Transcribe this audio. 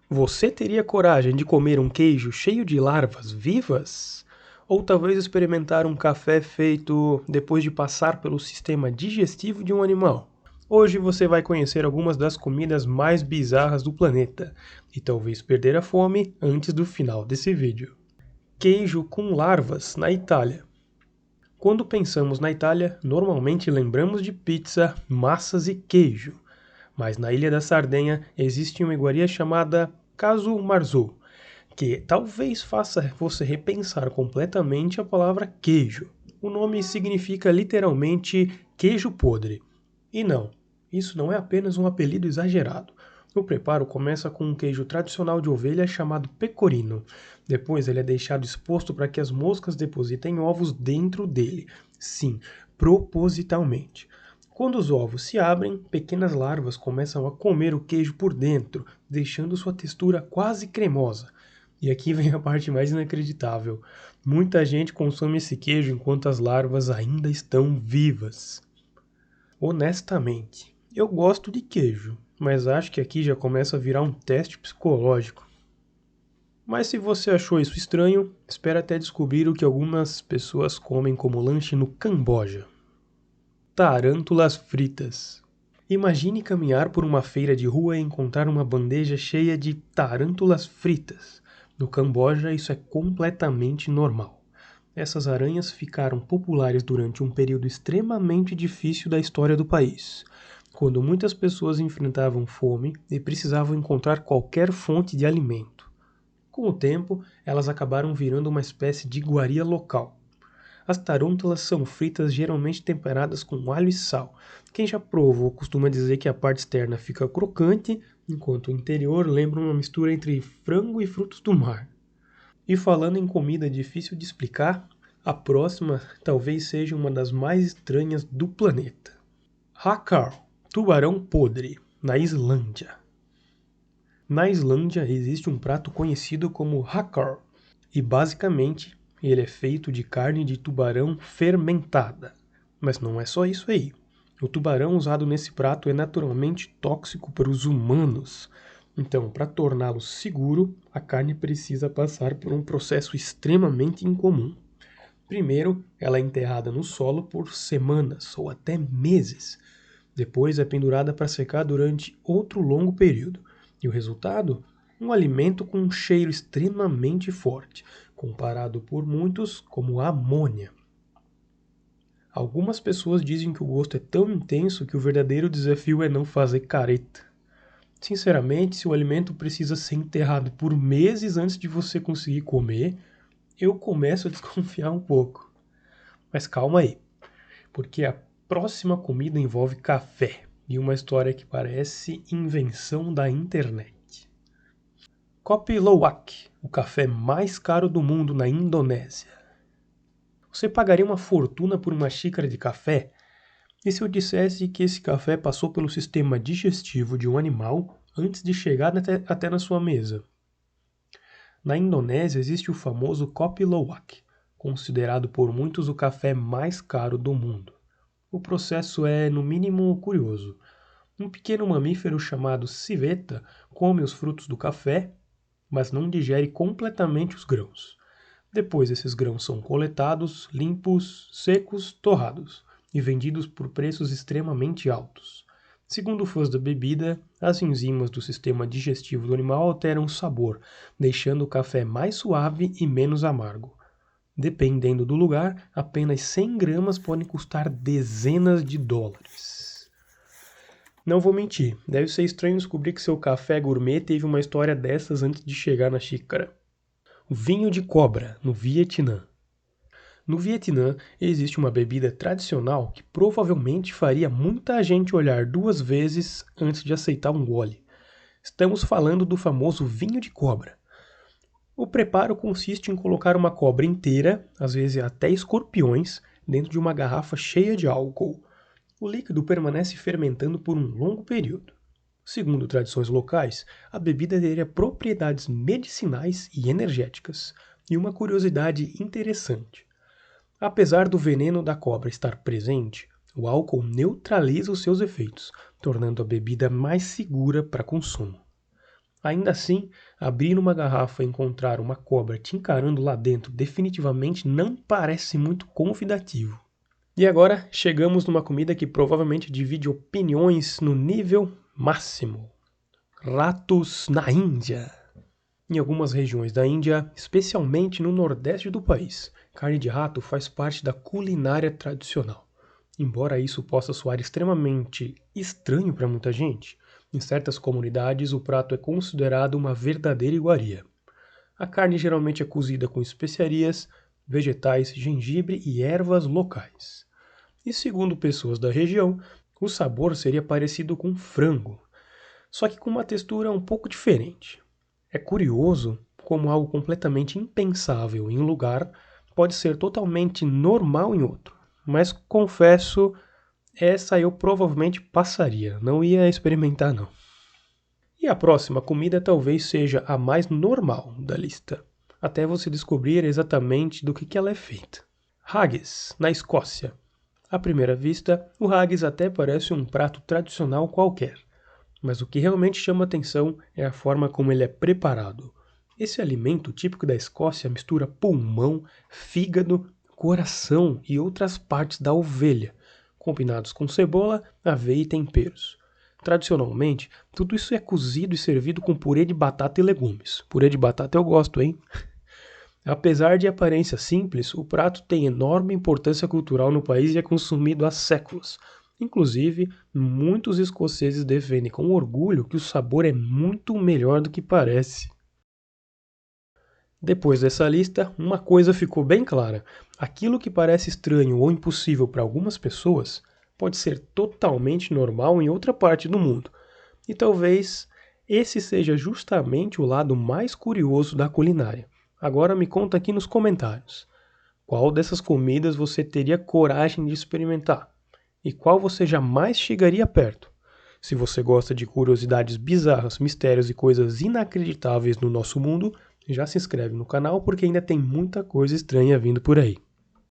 Você teria coragem de comer um queijo cheio de larvas vivas? Ou talvez experimentar um café feito depois de passar pelo sistema digestivo de um animal? Hoje você vai conhecer algumas das comidas mais bizarras do planeta e talvez perder a fome antes do final desse vídeo. Queijo com larvas na Itália. Quando pensamos na Itália, normalmente lembramos de pizza, massas e queijo. Mas na Ilha da Sardenha existe uma iguaria chamada Casu Marzu, que talvez faça você repensar completamente a palavra queijo. O nome significa literalmente queijo podre. E não, isso não é apenas um apelido exagerado. O preparo começa com um queijo tradicional de ovelha chamado pecorino. Depois ele é deixado exposto para que as moscas depositem ovos dentro dele. Sim, propositalmente. Quando os ovos se abrem, pequenas larvas começam a comer o queijo por dentro, deixando sua textura quase cremosa. E aqui vem a parte mais inacreditável. Muita gente consome esse queijo enquanto as larvas ainda estão vivas. Honestamente, eu gosto de queijo, mas acho que aqui já começa a virar um teste psicológico. Mas se você achou isso estranho, espera até descobrir o que algumas pessoas comem como lanche no Camboja. Tarântulas fritas. Imagine caminhar por uma feira de rua e encontrar uma bandeja cheia de tarântulas fritas. No Camboja, isso é completamente normal. Essas aranhas ficaram populares durante um período extremamente difícil da história do país, quando muitas pessoas enfrentavam fome e precisavam encontrar qualquer fonte de alimento. Com o tempo, elas acabaram virando uma espécie de iguaria local. As tarântulas são fritas geralmente temperadas com alho e sal. Quem já provou costuma dizer que a parte externa fica crocante, enquanto o interior lembra uma mistura entre frango e frutos do mar. E falando em comida difícil de explicar, a próxima talvez seja uma das mais estranhas do planeta. Hakar, tubarão podre, na Islândia. Na Islândia existe um prato conhecido como hakar, e basicamente ele é feito de carne de tubarão fermentada. Mas não é só isso aí. O tubarão usado nesse prato é naturalmente tóxico para os humanos. Então, para torná-lo seguro, a carne precisa passar por um processo extremamente incomum. Primeiro, ela é enterrada no solo por semanas ou até meses. Depois é pendurada para secar durante outro longo período. E o resultado? Um alimento com um cheiro extremamente forte, comparado por muitos como amônia. Algumas pessoas dizem que o gosto é tão intenso que o verdadeiro desafio é não fazer careta. Sinceramente, se o alimento precisa ser enterrado por meses antes de você conseguir comer, eu começo a desconfiar um pouco. Mas calma aí, porque a próxima comida envolve café e uma história que parece invenção da internet. Kopi Luwak, o café mais caro do mundo na Indonésia. Você pagaria uma fortuna por uma xícara de café? E se eu dissesse que esse café passou pelo sistema digestivo de um animal antes de chegar até na sua mesa? Na Indonésia existe o famoso Kopi Luwak, considerado por muitos o café mais caro do mundo. O processo é, no mínimo, curioso. Um pequeno mamífero chamado civeta come os frutos do café, mas não digere completamente os grãos. Depois esses grãos são coletados, limpos, secos, torrados e vendidos por preços extremamente altos. Segundo fãs da bebida, as enzimas do sistema digestivo do animal alteram o sabor, deixando o café mais suave e menos amargo. Dependendo do lugar, apenas 100 gramas podem custar dezenas de dólares. Não vou mentir, deve ser estranho descobrir que seu café gourmet teve uma história dessas antes de chegar na xícara. O vinho de cobra, no Vietnã. No Vietnã, existe uma bebida tradicional que provavelmente faria muita gente olhar duas vezes antes de aceitar um gole. Estamos falando do famoso vinho de cobra. O preparo consiste em colocar uma cobra inteira, às vezes até escorpiões, dentro de uma garrafa cheia de álcool. O líquido permanece fermentando por um longo período. Segundo tradições locais, a bebida teria propriedades medicinais e energéticas. E uma curiosidade interessante. Apesar do veneno da cobra estar presente, o álcool neutraliza os seus efeitos, tornando a bebida mais segura para consumo. Ainda assim, abrir uma garrafa e encontrar uma cobra te encarando lá dentro definitivamente não parece muito convidativo. E agora chegamos numa comida que provavelmente divide opiniões no nível máximo: ratos na Índia. Em algumas regiões da Índia, especialmente no nordeste do país, carne de rato faz parte da culinária tradicional. Embora isso possa soar extremamente estranho para muita gente, em certas comunidades o prato é considerado uma verdadeira iguaria. A carne geralmente é cozida com especiarias, vegetais, gengibre e ervas locais. E segundo pessoas da região, o sabor seria parecido com frango, só que com uma textura um pouco diferente. É curioso como algo completamente impensável em um lugar pode ser totalmente normal em outro. Mas confesso, essa eu provavelmente passaria, não ia experimentar não. E a próxima comida talvez seja a mais normal da lista, até você descobrir exatamente do que ela é feita. Haggis, na Escócia. À primeira vista, o haggis até parece um prato tradicional qualquer, mas o que realmente chama atenção é a forma como ele é preparado. Esse alimento típico da Escócia mistura pulmão, fígado, coração e outras partes da ovelha, combinados com cebola, aveia e temperos. Tradicionalmente, tudo isso é cozido e servido com purê de batata e legumes. Purê de batata eu gosto, hein? Apesar de aparência simples, o prato tem enorme importância cultural no país e é consumido há séculos. Inclusive, muitos escoceses defendem com orgulho que o sabor é muito melhor do que parece. Depois dessa lista, uma coisa ficou bem clara: aquilo que parece estranho ou impossível para algumas pessoas pode ser totalmente normal em outra parte do mundo. E talvez esse seja justamente o lado mais curioso da culinária. Agora me conta aqui nos comentários: qual dessas comidas você teria coragem de experimentar? E qual você jamais chegaria perto? Se você gosta de curiosidades bizarras, mistérios e coisas inacreditáveis no nosso mundo, já se inscreve no canal porque ainda tem muita coisa estranha vindo por aí.